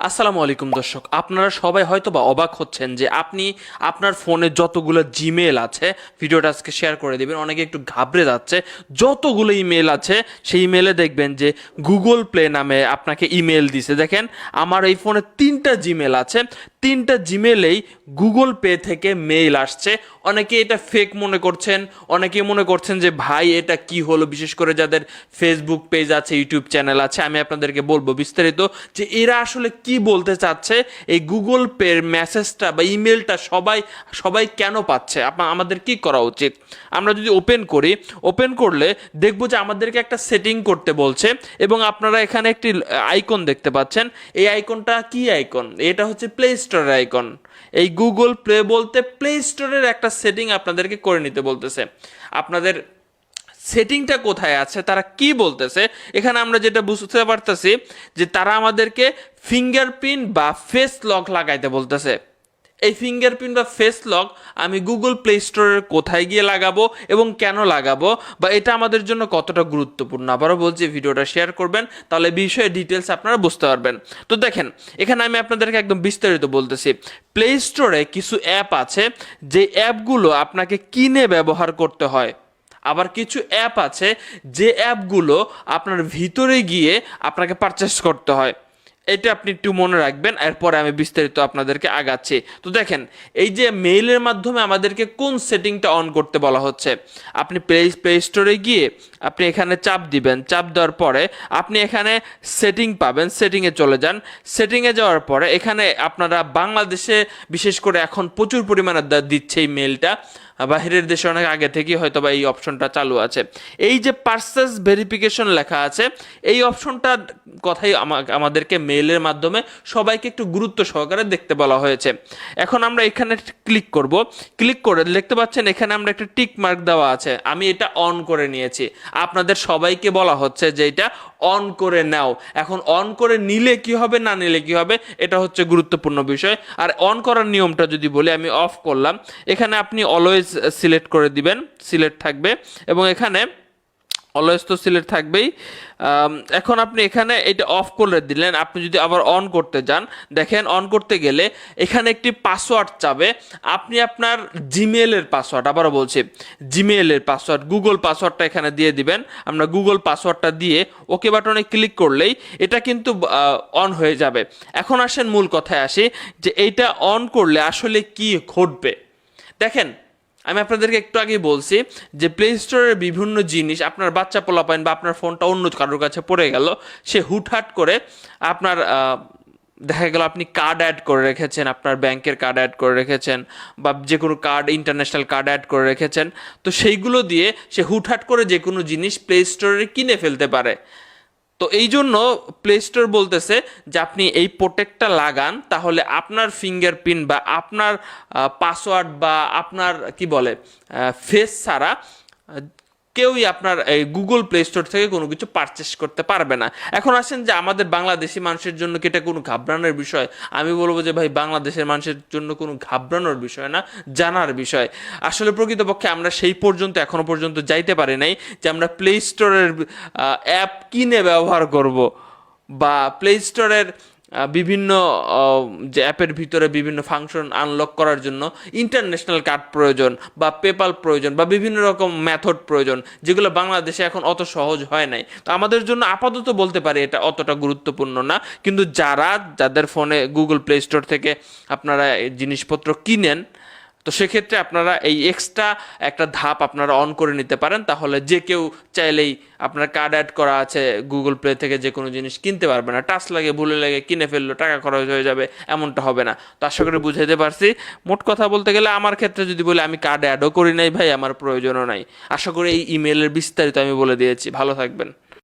আসসালামু আলাইকুম দর্শক, আপনারা সবাই হয়তো বা অবাক হচ্ছেন যে আপনি আপনার ফোনে যতগুলো জিমেল আছে, ভিডিওটা আজকে শেয়ার করে দিবেন। অনেকে একটু ঘাবড়ে যাচ্ছে। যতগুলো ইমেল আছে সেই ইমেলে দেখবেন যে গুগল প্লে নামে আপনাকে ইমেল দিছে। দেখেন, আমার এই ফোনে 3টা জিমেল আছে, 3টা জিমেলেই গুগল পে থেকে মেইল আসছে। অনেকে এটা ফেক মনে করছেন, অনেকে মনে করছেন যে ভাই এটা কি হলো। বিশেষ করে যাদের ফেসবুক পেজ আছে, ইউটিউব চ্যানেল আছে, আমি আপনাদেরকে বলবো বিস্তারিত যে এরা আসলে কি বলতে চাচ্ছে। এই গুগল পের মেসেজটা বা ইমেলটা সবাই সবাই কেন পাচ্ছে, আমাদের কি করা উচিত। আমরা যদি ওপেন করলে দেখবো যে আমাদেরকে একটা সেটিং করতে বলছে, এবং আপনারা এখানে একটি আইকন দেখতে পাচ্ছেন। এই আইকনটা কি আইকন? এটা হচ্ছে প্লে স্টোরের আইকন। এই গুগল প্লে বলতে প্লে স্টোরের একটা সেটিং আপনাদেরকে করে নিতে বলতেছে। আপনাদের সেটিংটা কোথায় আছে, তারা কি বলতেছে, এখানে আমরা যেটা বুঝতে পারতেছি যে তারা আমাদেরকে ফিঙ্গারপ্রিন্ট বা ফেস লক লাগাইতে বলতেছে। এই ফিঙ্গারপ্রিন্ট বা ফেস লক আমি গুগল প্লে স্টোরের কোথায় গিয়ে লাগাবো এবং কেন লাগাবো, বা এটা আমাদের জন্য কতটা গুরুত্বপূর্ণ, আবারও বলছি ভিডিওটা শেয়ার করবেন, তাহলে বিষয়ে ডিটেলস আপনারা বুঝতে পারবেন। তো দেখেন, এখানে আমি আপনাদেরকে একদম বিস্তারিত বলতেছি। প্লে স্টোরে কিছু অ্যাপ আছে, যে অ্যাপগুলো আপনাকে কিনে ব্যবহার করতে হয়। আবার কিছু অ্যাপ আছে যে অ্যাপগুলো আপনার ভিতরে গিয়ে আপনাকে পারচেস করতে হয়। এটা আপনি একটু মনে রাখবেন, এরপরে আমি বিস্তারিত আপনাদেরকে আগাচ্ছি। তো দেখেন, এই যে মেইলের মাধ্যমে আমাদেরকে কোন সেটিংটা অন করতে বলা হচ্ছে, আপনি প্লে স্টোরে গিয়ে আপনি এখানে চাপ দিবেন। চাপ দেওয়ার পরে আপনি এখানে সেটিং পাবেন, সেটিংয়ে চলে যান। সেটিংয়ে যাওয়ার পরে এখানে আপনারা বাংলাদেশে বিশেষ করে এখন প্রচুর পরিমাণে দিচ্ছে এই মেইলটা, বাহিরের দেশে অনেক আগে থেকেই হয়তো বা এই অপশনটা চালু আছে। এই যে পারচেজ ভেরিফিকেশন লেখা আছে, এই অপশনটার কথাই আমাদেরকে মেইলের মাধ্যমে সবাইকে একটু গুরুত্ব সহকারে দেখতে বলা হয়েছে। এখন আমরা এখানে ক্লিক করব। ক্লিক করে দেখতে পাচ্ছেন এখানে আমরা একটা টিক মার্ক দেওয়া আছে, আমি এটা অন করে নিয়েছি। আপনাদের সবাইকে বলা হচ্ছে যে এটা অন করে নাও। এখন অন করে নিলে কি হবে, না নিলে কি হবে, এটা হচ্ছে গুরুত্বপূর্ণ বিষয়। আর অন করার নিয়মটা যদি বলি, আমি অফ করলাম। এখানে আপনি অলওয়েজ সিলেক্ট করে দিবেন, সিলেক্ট থাকবে, এবং এখানে অলওয়েজ তো সিলেক্ট থাকবেই। এখন আপনি এখানে এটা অফ করে দিলেন। আপনি যদি আবার অন করতে যান, দেখেন অন করতে গেলে এখানে একটি পাসওয়ার্ড চাবে। আপনি আপনার জিমেলের পাসওয়ার্ড, আবারও বলছি জিমেলের পাসওয়ার্ড, গুগল পাসওয়ার্ডটা এখানে দিয়ে দিবেন। আমরা গুগল পাসওয়ার্ডটা দিয়ে ওকে বাটনে ক্লিক করলেই এটা কিন্তু অন হয়ে যাবে। এখন আসেন মূল কথায় আসি, যে এইটা অন করলে আসলে কি ঘটবে। দেখেন, আমি আপনাদেরকে একটু আগেই বলছি যে প্লে স্টোরের বিভিন্ন জিনিস আপনার বাচ্চা পোলাপাইন বা আপনার ফোনটা অন্য কারোর কাছে পড়ে গেল, সে হুটহাট করে আপনার দেখা গেল আপনি কার্ড অ্যাড করে রেখেছেন, আপনার ব্যাংকের কার্ড অ্যাড করে রেখেছেন, বা যে কোনো কার্ড, ইন্টারন্যাশনাল কার্ড অ্যাড করে রেখেছেন, তো সেইগুলো দিয়ে সে হুটহাট করে যে কোনো জিনিস প্লে স্টোরে কিনে ফেলতে পারে। তো এই জন্য প্লে স্টোর বলতেছে যে আপনি এই প্রোটেক্টটা লাগান, তাহলে আপনার ফিঙ্গারপ্রিন্ট বা আপনার পাসওয়ার্ড বা আপনার কি বলে ফেস ছাড়া কেউই আপনার এই গুগল প্লে স্টোর থেকে কোনো কিছু পারচেস করতে পারবে না। এখন আসেন যে আমাদের বাংলাদেশি মানুষের জন্য কি এটা কোনো ঘাবড়ানোর বিষয়? আমি বলবো যে ভাই, বাংলাদেশের মানুষের জন্য কোনো ঘাবড়ানোর বিষয় না, জানার বিষয়। আসলে প্রকৃতপক্ষে আমরা সেই পর্যন্ত এখনো পর্যন্ত যাইতে পারি নাই যে আমরা প্লে স্টোরের অ্যাপ কিনে ব্যবহার করব, বা প্লে স্টোরের বিভিন্ন যে অ্যাপের ভিতরে বিভিন্ন ফাংশন আনলক করার জন্য ইন্টারন্যাশনাল কার্ড প্রয়োজন, বা পেপাল প্রয়োজন, বা বিভিন্ন রকম মেথড প্রয়োজন, যেগুলো বাংলাদেশে এখন অত সহজ হয় নাই। তো আমাদের জন্য আপাতত বলতে পারি এটা অতটা গুরুত্বপূর্ণ না। কিন্তু যাদের ফোনে গুগল প্লে স্টোর থেকে আপনারা এই জিনিসপত্র কিনেন, তো সেক্ষেত্রে আপনারা এই এক্সট্রা একটা ধাপ আপনারা অন করে নিতে পারেন, তাহলে যে কেউ চাইলেই আপনার কার্ড অ্যাড করা আছে গুগল প্লে থেকে যে কোনো জিনিস কিনতে পারবে না। টাচ লাগে, ভুলে লাগে কিনে ফেললো, টাকা খরচ হয়ে যাবে, এমনটা হবে না। তো আশা করি বুঝাইতে পারছি। মোট কথা বলতে গেলে আমার ক্ষেত্রে যদি বলি, আমি কার্ড অ্যাডও করি নাই ভাই, আমার প্রয়োজনও নাই। আশা করি এই ইমেলের বিস্তারিত আমি বলে দিয়েছি। ভালো থাকবেন।